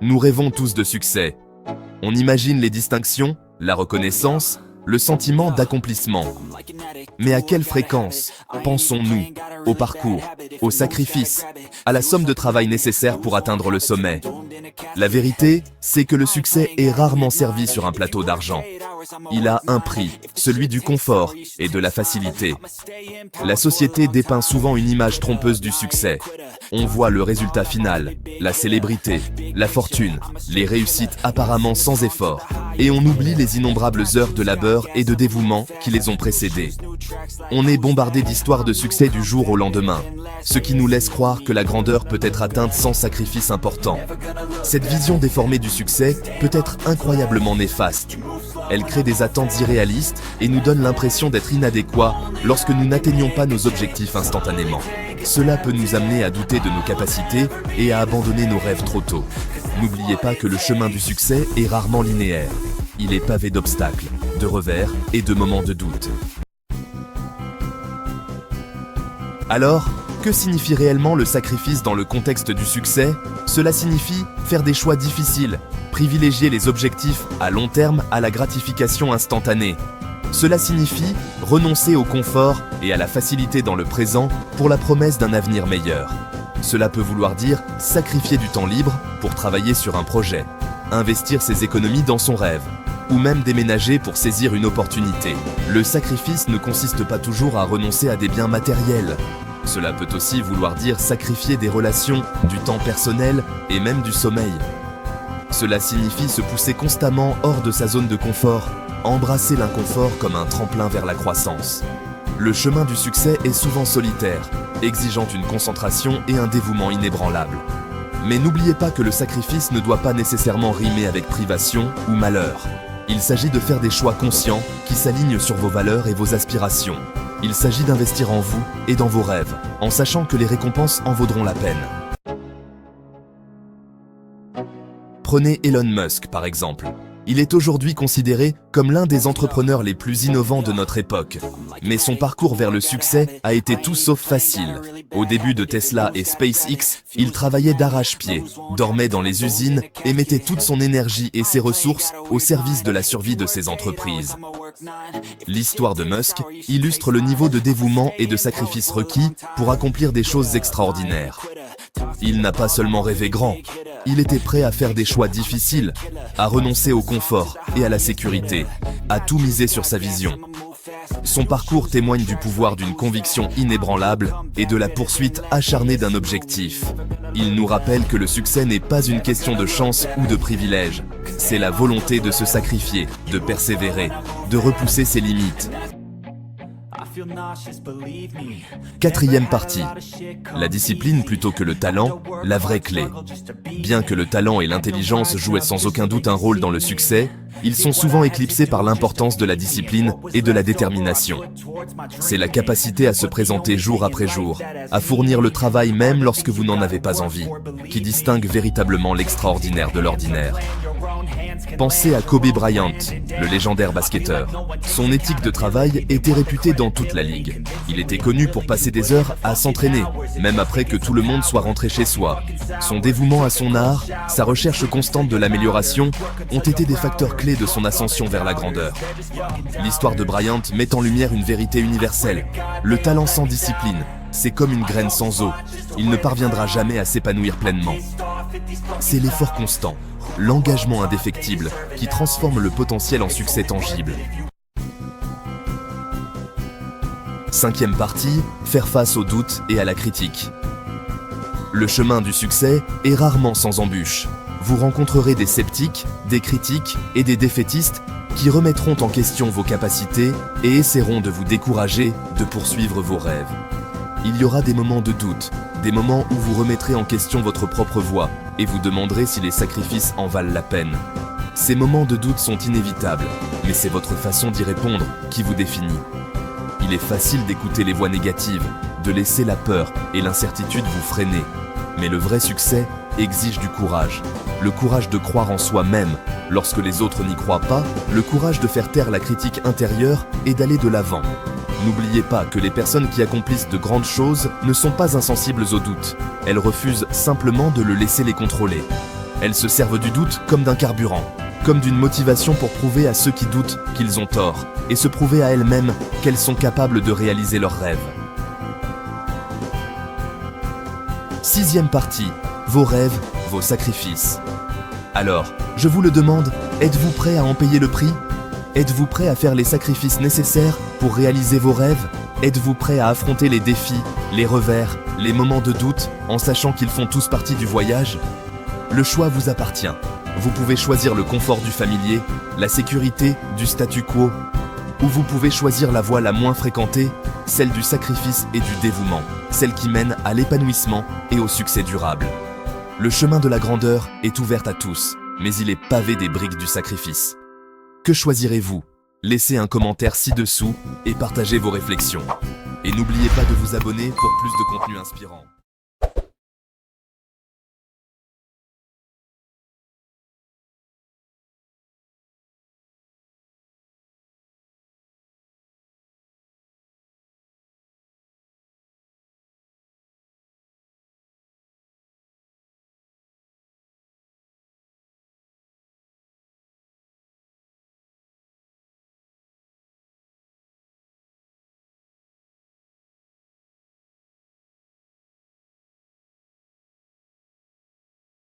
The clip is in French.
Nous rêvons tous de succès. On imagine les distinctions, la reconnaissance, le sentiment d'accomplissement. Mais à quelle fréquence pensons-nous au parcours, au sacrifice, à la somme de travail nécessaire pour atteindre le sommet? La vérité, c'est que le succès est rarement servi sur un plateau d'argent. Il a un prix, celui du confort et de la facilité. La société dépeint souvent une image trompeuse du succès. On voit le résultat final, la célébrité, la fortune, les réussites apparemment sans effort. Et on oublie les innombrables heures de labeur et de dévouement qui les ont précédées. On est bombardé d'histoires de succès du jour au lendemain, ce qui nous laisse croire que la grandeur peut être atteinte sans sacrifice important. Cette vision déformée du succès peut être incroyablement néfaste. Elle crée des attentes irréalistes et nous donne l'impression d'être inadéquats lorsque nous n'atteignons pas nos objectifs instantanément. Cela peut nous amener à douter de nos capacités et à abandonner nos rêves trop tôt. N'oubliez pas que le chemin du succès est rarement linéaire. Il est pavé d'obstacles, de revers et de moments de doute. Alors, que signifie réellement le sacrifice dans le contexte du succès? Cela signifie faire des choix difficiles, privilégier les objectifs à long terme à la gratification instantanée. Cela signifie renoncer au confort et à la facilité dans le présent pour la promesse d'un avenir meilleur. Cela peut vouloir dire sacrifier du temps libre pour travailler sur un projet, investir ses économies dans son rêve, ou même déménager pour saisir une opportunité. Le sacrifice ne consiste pas toujours à renoncer à des biens matériels. Cela peut aussi vouloir dire sacrifier des relations, du temps personnel et même du sommeil. Cela signifie se pousser constamment hors de sa zone de confort, embrasser l'inconfort comme un tremplin vers la croissance. Le chemin du succès est souvent solitaire, exigeant une concentration et un dévouement inébranlable. Mais n'oubliez pas que le sacrifice ne doit pas nécessairement rimer avec privation ou malheur. Il s'agit de faire des choix conscients qui s'alignent sur vos valeurs et vos aspirations. Il s'agit d'investir en vous et dans vos rêves, en sachant que les récompenses en vaudront la peine. Prenez Elon Musk par exemple. Il est aujourd'hui considéré comme l'un des entrepreneurs les plus innovants de notre époque. Mais son parcours vers le succès a été tout sauf facile. Au début de Tesla et SpaceX, il travaillait d'arrache-pied, dormait dans les usines et mettait toute son énergie et ses ressources au service de la survie de ses entreprises. L'histoire de Musk illustre le niveau de dévouement et de sacrifice requis pour accomplir des choses extraordinaires. Il n'a pas seulement rêvé grand, il était prêt à faire des choix difficiles, à renoncer au confort et à la sécurité, à tout miser sur sa vision. Son parcours témoigne du pouvoir d'une conviction inébranlable et de la poursuite acharnée d'un objectif. Il nous rappelle que le succès n'est pas une question de chance ou de privilège. C'est la volonté de se sacrifier, de persévérer, de repousser ses limites. Quatrième partie. La discipline plutôt que le talent, la vraie clé. Bien que le talent et l'intelligence jouent sans aucun doute un rôle dans le succès, ils sont souvent éclipsés par l'importance de la discipline et de la détermination. C'est la capacité à se présenter jour après jour, à fournir le travail même lorsque vous n'en avez pas envie, qui distingue véritablement l'extraordinaire de l'ordinaire. Pensez à Kobe Bryant, le légendaire basketteur. Son éthique de travail était réputée dans toute la ligue. Il était connu pour passer des heures à s'entraîner, même après que tout le monde soit rentré chez soi. Son dévouement à son art, sa recherche constante de l'amélioration ont été des facteurs clés de son ascension vers la grandeur. L'histoire de Bryant met en lumière une vérité universelle. Le talent sans discipline, c'est comme une graine sans eau. Il ne parviendra jamais à s'épanouir pleinement. C'est l'effort constant, l'engagement indéfectible qui transforme le potentiel en succès tangible. Cinquième partie, faire face aux doutes et à la critique. Le chemin du succès est rarement sans embûches. Vous rencontrerez des sceptiques, des critiques et des défaitistes qui remettront en question vos capacités et essaieront de vous décourager de poursuivre vos rêves. Il y aura des moments de doute, des moments où vous remettrez en question votre propre voie et vous demanderez si les sacrifices en valent la peine. Ces moments de doute sont inévitables, mais c'est votre façon d'y répondre qui vous définit. Il est facile d'écouter les voix négatives, de laisser la peur et l'incertitude vous freiner. Mais le vrai succès exige du courage. Le courage de croire en soi-même lorsque les autres n'y croient pas, le courage de faire taire la critique intérieure et d'aller de l'avant. N'oubliez pas que les personnes qui accomplissent de grandes choses ne sont pas insensibles aux doutes. Elles refusent simplement de le laisser les contrôler. Elles se servent du doute comme d'un carburant, comme d'une motivation pour prouver à ceux qui doutent qu'ils ont tort, et se prouver à elles-mêmes qu'elles sont capables de réaliser leurs rêves. 6e partie, vos rêves, vos sacrifices. Alors, je vous le demande, êtes-vous prêt à en payer le prix? Êtes-vous prêt à faire les sacrifices nécessaires pour réaliser vos rêves? Êtes-vous prêt à affronter les défis, les revers, les moments de doute, en sachant qu'ils font tous partie du voyage? Le choix vous appartient. Vous pouvez choisir le confort du familier, la sécurité du statu quo, ou vous pouvez choisir la voie la moins fréquentée, celle du sacrifice et du dévouement, celle qui mène à l'épanouissement et au succès durable. Le chemin de la grandeur est ouvert à tous, mais il est pavé des briques du sacrifice. Que choisirez-vous? Laissez un commentaire ci-dessous et partagez vos réflexions. Et n'oubliez pas de vous abonner pour plus de contenu inspirant.